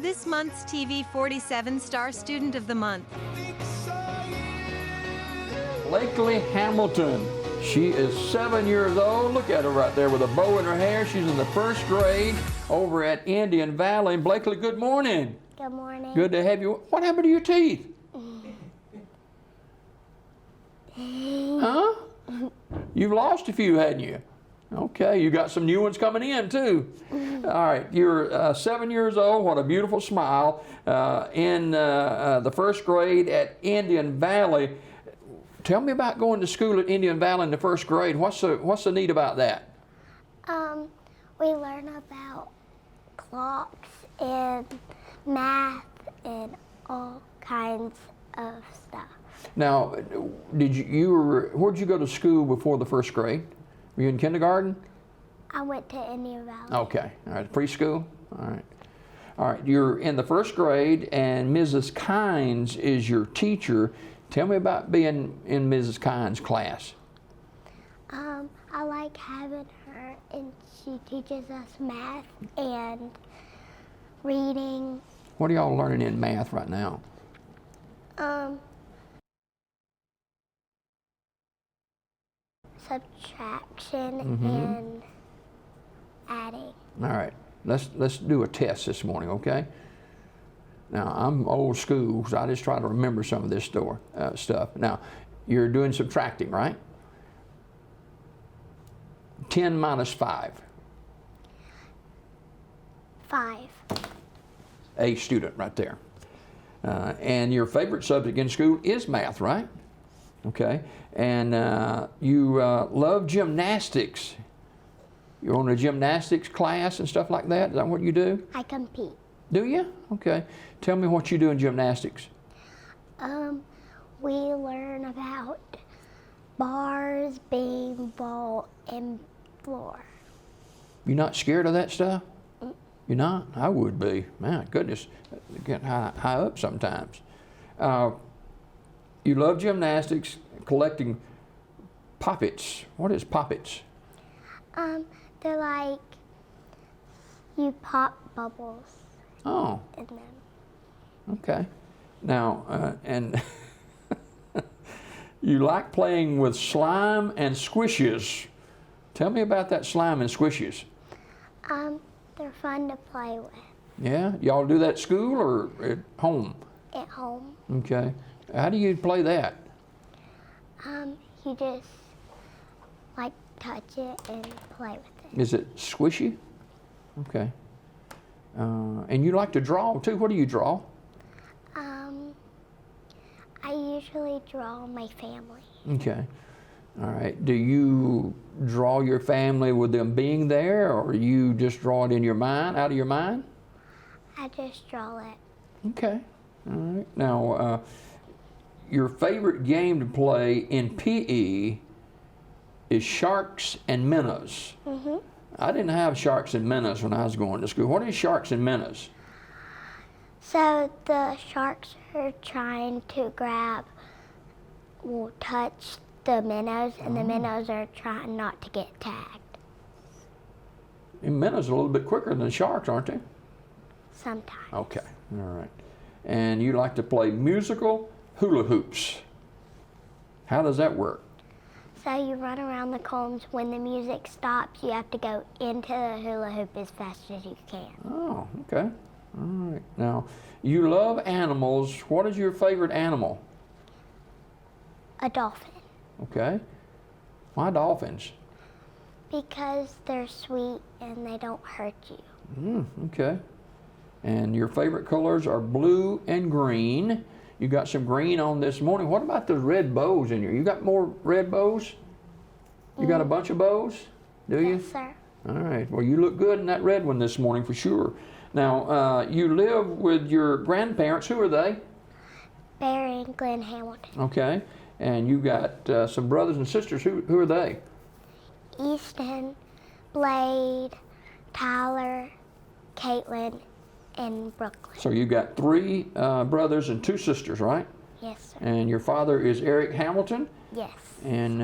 this month's TV 47 Star Student of the Month. Blakeley Hamilton. She is 7 years old. Look at her right there with a bow in her hair. She's in the first grade over at Indian Valley. Blakeley, good morning. Good morning. Good to have you. What happened to your teeth? Huh? You've lost a few, hadn't you? Okay, you got some new ones coming in too. All right, you're 7 years old. What a beautiful smile. In the first grade at Indian Valley. Tell me about going to school at Indian Valley in the first grade. What's the neat about that? We learn about clocks and math and all kinds of stuff. Now, where'd you go to school before the first grade? Were you in kindergarten? I went to Indian Valley. Okay, all right, preschool? All right. All right, you're in the first grade and Mrs. Kynes is your teacher. Tell me about being in Mrs. Kynes' class. I like having her, and she teaches us math and reading. What are y'all learning in math right now? Subtraction and adding. All right, let's do a test this morning, okay? Now, I'm old school, so I just try to remember some of this stuff. Now, you're doing subtracting, right? 10 minus 5. 5. A student right there. And your favorite subject in school is math, right? Okay. And you love gymnastics. You're on a gymnastics class and stuff like that? Is that what you do? I compete. Do you? Okay. Tell me what you do in gymnastics. We learn about bars, beam, vault, and floor. You're not scared of that stuff? You're not? I would be. Man, goodness, get high up sometimes. You love gymnastics, collecting poppets. What is poppets? They're like you pop bubbles. Oh. In them. Okay. Now, and you like playing with slime and squishes. Tell me about that slime and squishes. They're fun to play with. Yeah? Y'all do that at school or at home? At home. Okay. How do you play that? You just like touch it and play with it. Is it squishy? Okay. And you like to draw too. What do you draw? I usually draw my family. Okay. All right. Do you draw your family with them being there, or you just draw it in your mind, out of your mind? I just draw it. Okay. All right. Now, your favorite game to play in PE is sharks and minnows. I didn't have sharks and minnows when I was going to school. What is sharks and minnows? So the sharks are trying to touch the minnows, and the minnows are trying not to get tagged. And minnows are a little bit quicker than sharks, aren't they? Sometimes. Okay. All right. And you like to play musical hula hoops. How does that work? So you run around the cones. When the music stops, you have to go into the hula hoop as fast as you can. Oh, okay. All right. Now, you love animals. What is your favorite animal? A dolphin. Okay. Why dolphins? Because they're sweet and they don't hurt you. Okay. And your favorite colors are blue and green. You got some green on this morning. What about the red bows in here? You got more red bows? You got a bunch of bows? Do you? Yes, sir. All right. Well, you look good in that red one this morning for sure. Now, you live with your grandparents. Who are they? Barry and Glenn Hamilton. Okay. And you got some brothers and sisters. Who are they? Easton, Blade, Tyler, Caitlin, and Brooklyn. So you got 3 brothers and 2 sisters, right? Yes, sir. And your father is Eric Hamilton? Yes. And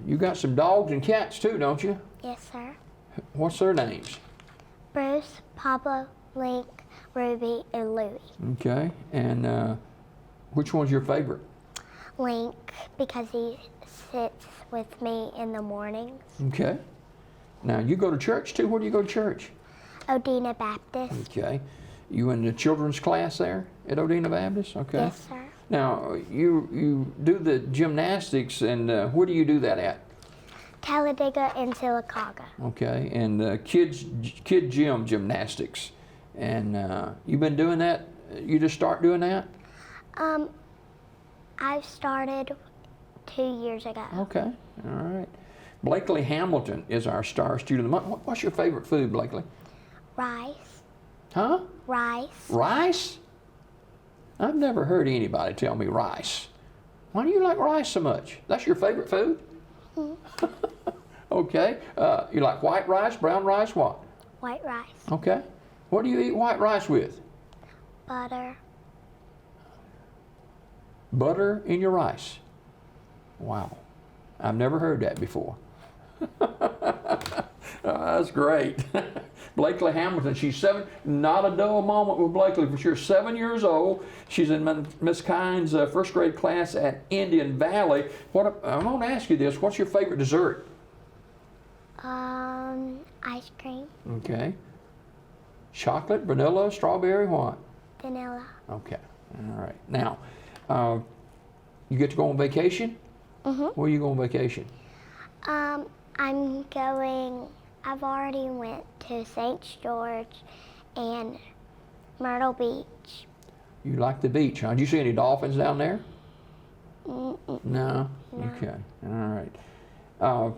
you got some dogs and cats too, don't you? Yes, sir. What's their names? Bruce, Pablo, Link, Ruby, and Louie. Okay, and which one's your favorite? Link, because he sits with me in the mornings. Okay. Now, you go to church too? Where do you go to church? Odina Baptist. Okay. You in the children's class there at Odina Baptist? Okay. Yes, sir. Now, you do the gymnastics, and where do you do that at? Talladega and Sylacauga. Okay, and kid gym gymnastics. And you've been doing that? You just start doing that? I've started 2 years ago. Okay, all right. Blakeley Hamilton is our star student of the month. What's your favorite food, Blakeley? Rice. Huh? Rice. Rice? I've never heard anybody tell me rice. Why do you like rice so much? That's your favorite food? Okay. You like white rice, brown rice, what? White rice. Okay. What do you eat white rice with? Butter. Butter in your rice. Wow. I've never heard that before. That's great. Blakeley Hamilton, she's 7, not a dull moment with Blakeley for sure. 7 years old. She's in Miss Kind's first grade class at Indian Valley. I'm going to ask you this. What's your favorite dessert? Ice cream. Okay. Chocolate, vanilla, strawberry, what? Vanilla. Okay. All right. Now, you get to go on vacation? Mm-hmm. Where you go on vacation? I've already went to St. George and Myrtle Beach. You like the beach, huh? Did you see any dolphins down there? Mm-mm. No? No. Okay. All right.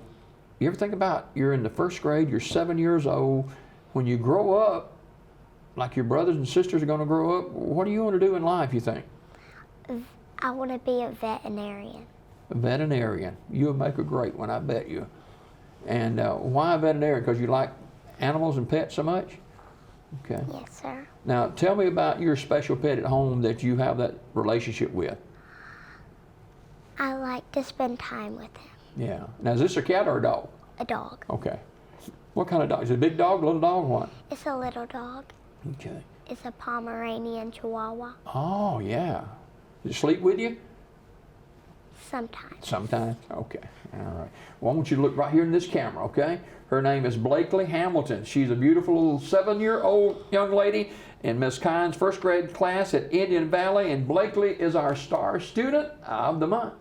You ever think about you're in the first grade, you're 7 years old. When you grow up, like your brothers and sisters are going to grow up, what do you want to do in life, you think? I want to be a veterinarian. A veterinarian. You'll make a great one, I bet you. And why a veterinarian? Because you like animals and pets so much? Okay. Yes, sir. Now, tell me about your special pet at home that you have that relationship with. I like to spend time with him. Yeah. Now, is this a cat or a dog? A dog. Okay. What kind of dog? Is it a big dog, little dog, what? It's a little dog. Okay. It's a Pomeranian Chihuahua. Oh, yeah. Does it sleep with you? Sometimes. Sometimes? Okay. All right. Well, I want you to look right here in this camera, okay? Her name is Blakeley Hamilton. She's a beautiful little 7-year-old young lady in Miss Kind's first grade class at Indian Valley, and Blakeley is our star student of the month.